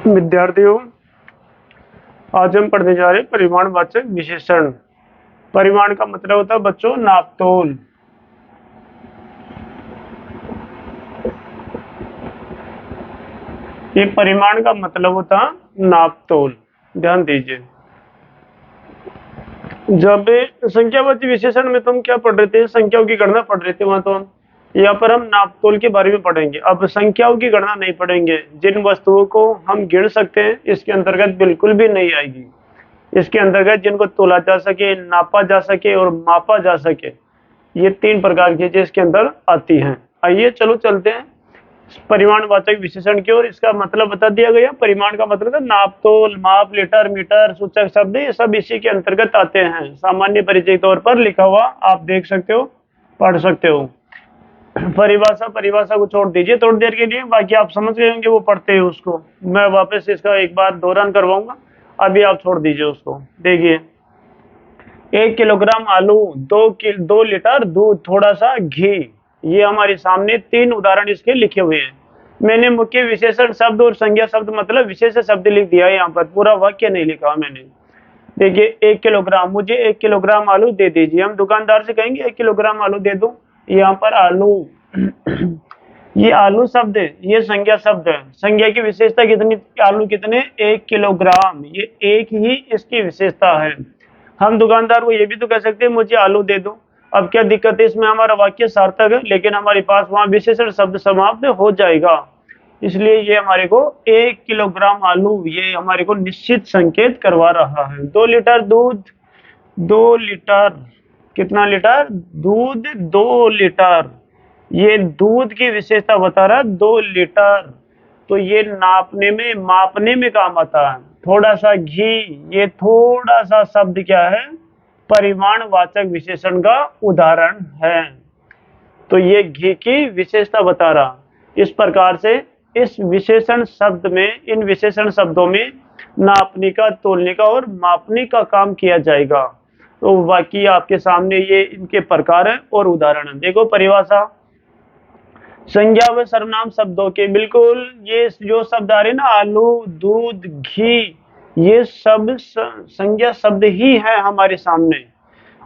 विद्यार्थियों, आज हम पढ़ने जा रहे हैं परिमाणवाचक विशेषण। परिमाण का मतलब होता है बच्चों नापतोल। ये परिमाण का मतलब होता है नापतोल। ध्यान दीजिए, जब संख्यावाची विशेषण में तुम क्या पढ़ रहे थे, संख्याओं की गणना पढ़ रहे थे, वहां तो हम यहाँ पर हम नापतोल के बारे में पढ़ेंगे। अब संख्याओं की गणना नहीं पढ़ेंगे। जिन वस्तुओं को हम गिन सकते हैं इसके अंतर्गत बिल्कुल भी नहीं आएगी। इसके अंतर्गत जिनको तोला जा सके, नापा जा सके और मापा जा सके, ये 3 प्रकार की चीजें इसके अंदर आती हैं। आइए चलो चलते हैं परिमाणवाचक विशेषण की ओर। इसका मतलब बता दिया गया। परिमाण का मतलब है नाप, तोल, माप, लीटर, मीटर, सूचक शब्द, ये सब इसी के अंतर्गत आते हैं। सामान्य परिचय के तौर पर लिखा हुआ आप देख सकते हो, पढ़ सकते हो। परिभाषा को छोड़ दीजिए थोड़ी देर के लिए, बाकी आप समझ गए होंगे, वो पढ़ते हैं उसको। मैं वापस इसका एक बार दोहरान करवाऊंगा, अभी आप छोड़ दीजिए उसको। देखिए, 1 किलोग्राम आलू, 2 लीटर दूध, थोड़ा सा घी। ये हमारे सामने 3 उदाहरण इसके लिखे हुए हैं। मैंने मुख्य विशेषण शब्द और संज्ञा शब्द मतलब विशेष शब्द लिख दिया है, यहाँ पर पूरा वाक्य नहीं लिखा मैंने। देखिए, 1 किलोग्राम, मुझे 1 किलोग्राम आलू दे दीजिए। हम दुकानदार से कहेंगे 1 किलोग्राम आलू दे दो। यहाँ पर आलू ये आलू शब्द है, ये संज्ञा शब्द है। संज्ञा की विशेषता कितनी? आलू कितने? 1 किलोग्राम। ये एक ही इसकी विशेषता है। हम दुकानदार को ये भी तो कह सकते हैं मुझे आलू दे दो। अब क्या दिक्कत है इसमें? हमारा वाक्य सार्थक है, लेकिन हमारे पास वहां विशेषण शब्द समाप्त हो जाएगा। इसलिए ये हमारे को 1 किलोग्राम आलू, ये हमारे को निश्चित संकेत करवा रहा है। 2 लीटर दूध, 2 लीटर, कितना लीटर? दूध 2 लीटर। ये दूध की विशेषता बता रहा है 2 लीटर। तो ये नापने में, मापने में काम आता है। थोड़ा सा घी, ये थोड़ा सा शब्द क्या है? परिमाणवाचक विशेषण का उदाहरण है। तो ये घी की विशेषता बता रहा। इस प्रकार से इस विशेषण शब्द में, इन विशेषण शब्दों में नापने का, तोलने का और मापने का काम किया जाएगा। तो बाकी आपके सामने ये इनके प्रकार है और उदाहरण है। देखो परिभाषा, संज्ञा व सर्वनाम शब्दों के, बिल्कुल ये जो शब्द आ रहे ना, आलू, दूध, घी, ये सब संज्ञा शब्द ही है हमारे सामने।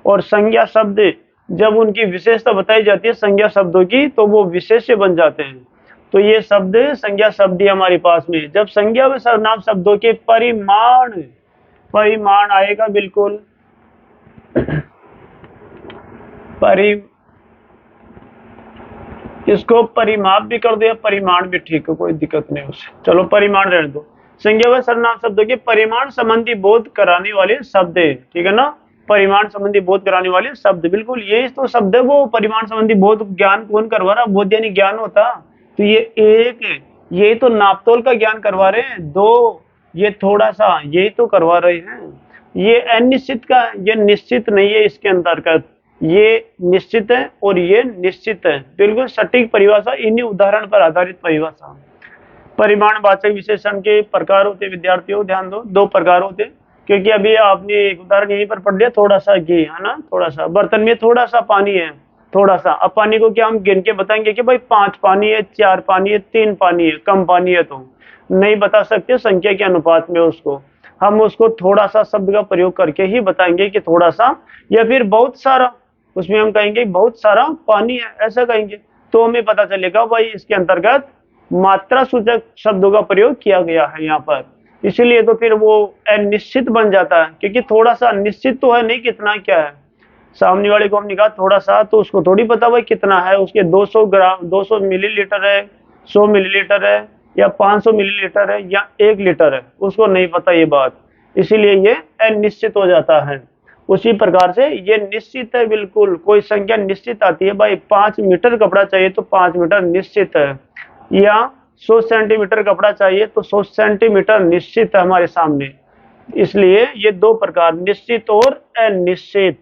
और संज्ञा शब्द जब उनकी विशेषता बताई जाती है संज्ञा शब्दों की, तो वो विशेष्य बन जाते हैं। तो ये शब्द संज्ञा शब्द ही हमारे पास में। जब संज्ञा व सर्वनाम शब्दों के परिमाण आएगा, बिल्कुल इसको परिमाप भी कर दो या परिमाण भी ठीक है, कोई दिक्कत नहीं उससे। चलो परिमाण रहने दो। संज्ञा व सर्वनाम शब्दों के परिमाण संबंधी बोध कराने वाले शब्द, ठीक है ना? परिमाण संबंधी बोध कराने वाले शब्द, बिल्कुल ये तो शब्द है। वो परिमाण संबंधी बोध ज्ञान कौन करवा रहा? बोध यानी ज्ञान होता। तो ये एक, ये तो नापतोल का ज्ञान करवा रहे हैं। 2, ये थोड़ा सा, ये तो करवा रहे हैं। ये अनिश्चित का, ये निश्चित नहीं है इसके अंतर्गत। ये निश्चित है और ये निश्चित है। बिल्कुल सटीक परिभाषा, इन्हीं उदाहरण पर आधारित परिभाषा। परिमाणवाचक विशेषण के प्रकार होते विद्यार्थियों, ध्यान दो, 2 प्रकार होते। क्योंकि अभी आपने एक उदाहरण यहीं पर पढ़ लिया, थोड़ा सा घी है ना, थोड़ा सा बर्तन में थोड़ा सा पानी है, थोड़ा सा। अब पानी को क्या हम गिन के बताएंगे कि भाई 5 पानी है, 4 पानी है, 3 पानी है? कम पानी है तो नहीं बता सकते संख्या के अनुपात में उसको। हम उसको थोड़ा सा शब्द का प्रयोग करके ही बताएंगे कि थोड़ा सा, या फिर बहुत सारा। उसमें हम कहेंगे बहुत सारा पानी है, ऐसा कहेंगे तो हमें पता चलेगा भाई इसके अंतर्गत मात्रा सूचक शब्दों का प्रयोग किया गया है यहाँ पर। इसीलिए तो फिर वो अनिश्चित बन जाता है, क्योंकि थोड़ा सा निश्चित तो है नहीं कितना क्या है। सामने वाले को हमने कहा थोड़ा सा, तो उसको थोड़ी पता भाई कितना है। उसके 200 ग्राम, 200 मिलीलीटर है, 100 मिलीलीटर है, या 500 मिलीलीटर है, या 1 लीटर है, उसको नहीं पता ये बात। इसीलिए ये अनिश्चित हो जाता है। उसी प्रकार से ये निश्चित है, बिल्कुल कोई संख्या निश्चित आती है। भाई 5 मीटर कपड़ा चाहिए तो 5 मीटर निश्चित है, या 100 सेंटीमीटर कपड़ा चाहिए तो 100 सेंटीमीटर निश्चित है हमारे सामने। इसलिए ये 2 प्रकार, निश्चित और अनिश्चित।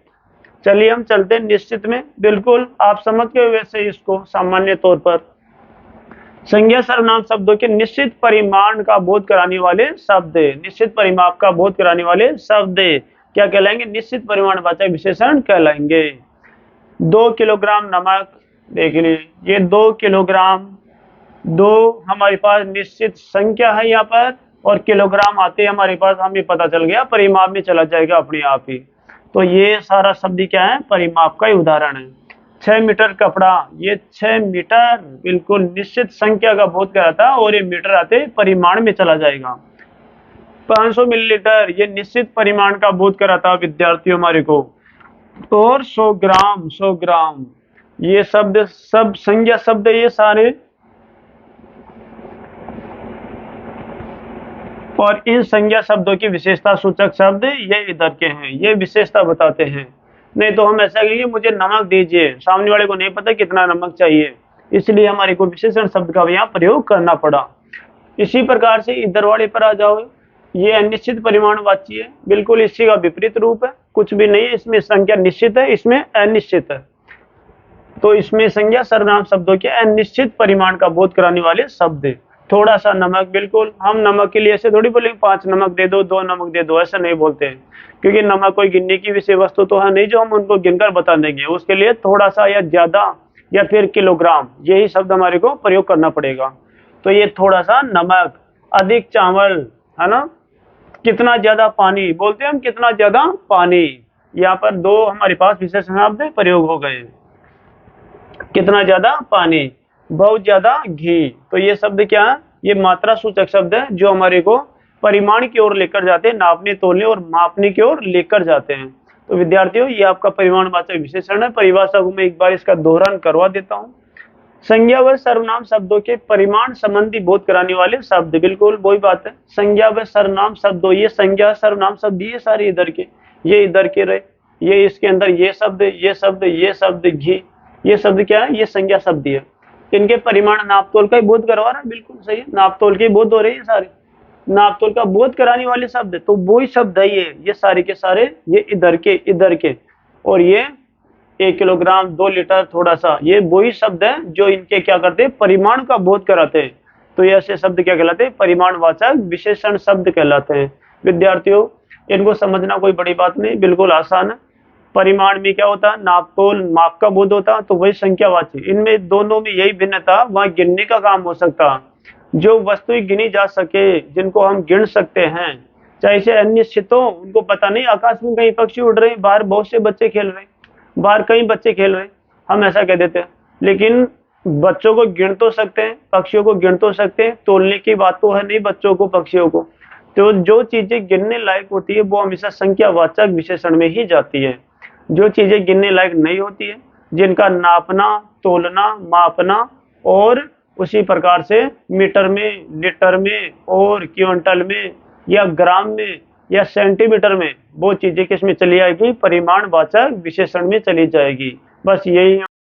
चलिए हम चलते हैं निश्चित में। बिल्कुल आप समझ गए वैसे इसको सामान्य तौर पर। संज्ञा सर्वनाम शब्दों के निश्चित परिमाण का बोध कराने वाले शब्द, निश्चित परिमाप का बोध कराने वाले शब्द क्या कहलाएंगे? निश्चित परिमाणवाचक विशेषण कहलाएंगे। 2 किलोग्राम नमक, देख लीजिए ये 2 किलोग्राम, 2 हमारे पास निश्चित संख्या है यहाँ पर, और किलोग्राम आते ही हमारे पास हमें पता चल गया परिमाप में चला जाएगा अपने आप ही। तो ये सारा शब्द क्या है, परिमाप का ही उदाहरण है। 6 मीटर कपड़ा, ये 6 मीटर बिल्कुल निश्चित संख्या का बोध कराता है और ये मीटर आते परिमाण में चला जाएगा। 500 मिलीलीटर, ये निश्चित परिमाण का बोध कराता है विद्यार्थियों हमारे को। और 100 ग्राम, 100 ग्राम, ये शब्द सब संज्ञा शब्द है ये सारे। और इन संज्ञा शब्दों की विशेषता सूचक शब्द ये इधर के हैं, ये विशेषता बताते हैं। नहीं तो हम ऐसा कहेंगे मुझे नमक दीजिए, सामने वाले को नहीं पता कितना नमक चाहिए, इसलिए हमारे को विशेषण शब्द का यहाँ प्रयोग करना पड़ा। इसी प्रकार से इधर वाले पर आ जाओ, ये अनिश्चित परिमाणवाची है, बिल्कुल इसी का विपरीत रूप है, कुछ भी नहीं है, इसमें संख्या निश्चित है, इसमें अनिश्चित है। तो इसमें संज्ञा सर्वनाम शब्दों के अनिश्चित परिमाण का बोध कराने वाले शब्द है। थोड़ा सा नमक, बिल्कुल हम नमक के लिए ऐसे थोड़ी बोलेंगे 5 नमक दे दो, 2 नमक दे दो, ऐसा नहीं बोलते हैं, क्योंकि नमक कोई गिनने की विषय वस्तु तो है नहीं जो हम उनको गिनकर बता देंगे। उसके लिए थोड़ा सा या ज्यादा या फिर किलोग्राम, यही शब्द हमारे को प्रयोग करना पड़ेगा। तो ये थोड़ा सा नमक, अधिक चावल, है ना, कितना ज्यादा पानी, बोलते हैं हम कितना ज्यादा पानी। यहाँ पर 2 हमारे पास विशेषण शब्द प्रयोग हो गए, कितना ज्यादा पानी, बहुत ज्यादा घी। तो ये शब्द क्या है, ये मात्रा सूचक शब्द है जो हमारे को परिमाण की ओर लेकर जाते हैं, नापने तोलने और मापने की ओर लेकर जाते हैं। तो विद्यार्थियों ये आपका परिमाणवाचक विशेषण है। परिभाषा को मैं एक बार इसका दोहरान करवा देता हूँ। संज्ञा व सर्वनाम शब्दों के परिमाण संबंधी बोध कराने वाले शब्द, बिल्कुल वही बात है। संज्ञा व सर्वनाम शब्दों, ये संज्ञा सर्वनाम शब्द ये सारे इधर के, ये इधर के रहे, ये इसके अंदर ये शब्द, ये शब्द, ये शब्द, घी, ये शब्द क्या है, ये संज्ञा शब्द है। इनके परिमाण नापतोल का ही बोध करवा रहा है, बिल्कुल सही है, नापतोल के बोध हो रहे हैं सारे, नापतोल का बोध कराने वाले शब्द। तो वो ही शब्द है ये सारे के सारे, ये इधर के और ये 1 किलोग्राम, 2 लीटर, थोड़ा सा, ये वही शब्द है जो इनके क्या करते हैं, परिमाण का बोध कराते हैं। तो ये ऐसे शब्द क्या कहलाते हैं, परिमाणवाचक विशेषण शब्द कहलाते हैं। विद्यार्थियों इनको समझना कोई बड़ी बात नहीं, बिल्कुल आसान है। परिमाण में क्या होता है, नापतोल, माप का बोध होता है, तो वही संख्यावाची। इनमें दोनों में यही भिन्नता, वहां गिनने का काम हो सकता, जो वस्तुएं गिनी जा सके, जिनको हम गिन सकते हैं, चाहे से अनिश्चित हो, उनको पता नहीं आकाश में कहीं पक्षी उड़ रहे हैं, बाहर बहुत से बच्चे खेल रहे हैं, बाहर कई बच्चे खेल रहे हैं, हम ऐसा कह देते हैं। लेकिन बच्चों को गिन तो सकते हैं, पक्षियों को गिन तो सकते हैं, तोलने की बात तो है नहीं बच्चों को, पक्षियों को। तो जो चीजें गिनने लायक होती है वो हमेशा संख्यावाचक विशेषण में ही जाती है। जो चीजें गिनने लायक नहीं होती है, जिनका नापना, तोलना, मापना और उसी प्रकार से मीटर में, लीटर में और क्विंटल में या ग्राम में या सेंटीमीटर में, वो चीजें किसमें चली जाएगी, परिमाणवाचक विशेषण में चली जाएगी। बस यही